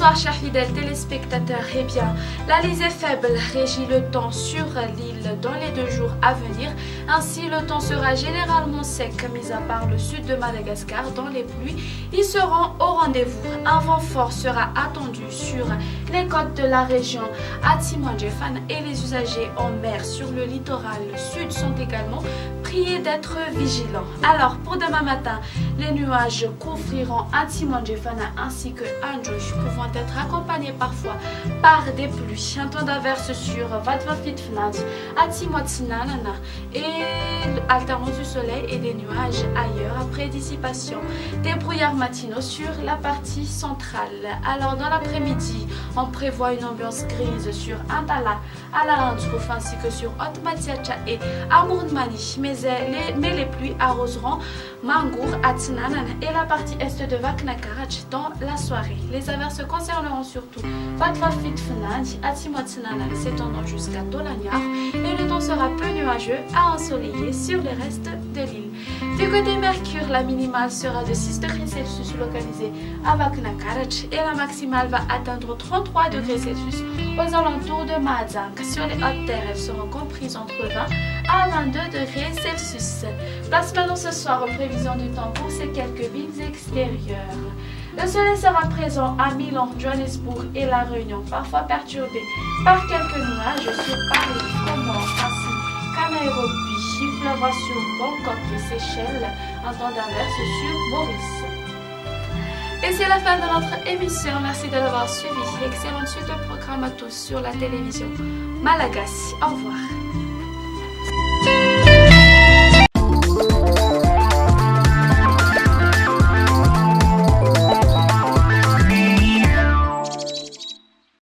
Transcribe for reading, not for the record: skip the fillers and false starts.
Bonsoir chers fidèles téléspectateurs, eh bien, la lisée faible régit le temps sur l'île dans les 2 jours à venir. Ainsi, le temps sera généralement sec, mis à part le sud de Madagascar dans les pluies. Ils seront au rendez-vous. Un vent fort sera attendu sur les côtes de la région Atimandjefan et les usagers en mer sur le littoral sud sont également priés d'être vigilants. Alors, pour demain matin, les nuages couvriront Atimandjefan ainsi que Anjouj, pouvant être accompagnés parfois par des pluies. Un temps d'averse sur Vatvafitfnad, Atimotsinanana et alternance du soleil et des nuages ailleurs après dissipation des brouillards matinaux sur la partie centrale. Alors dans l'après-midi, on prévoit une ambiance grise sur Antala, Alarantrouf ainsi que sur Otmatiacha et Amourmani, mais les pluies arroseront Mangour, Atsinanan et la partie est de Vaknakarach dans la soirée. Les averses concerneront surtout Vatvafitfnad, Atimotsinana s'étendant jusqu'à Tolanyar et le temps sera peu nuageux à ensoleillé sur le reste de l'île. Du côté Mercure, la minimale sera de 6 degrés Celsius localisée à Vaknakarach et la maximale va atteindre 33 degrés Celsius aux alentours de Mahazang. Sur les hautes terres, elles seront comprises entre 20 à 22 degrés Celsius. Place maintenant ce soir aux prévisions du temps pour ces quelques villes extérieures. Le soleil sera présent à Milan, Johannesburg et La Réunion, parfois perturbé par quelques nuages sur Paris, Comores, ainsi qu'à Nairobi. Il pleuvra sur Bangkok et Seychelles, un temps d'averse sur Maurice. Et c'est la fin de notre émission. Merci de l'avoir suivi. Excellente suite de programme à tous sur la télévision Malagasy. Au revoir.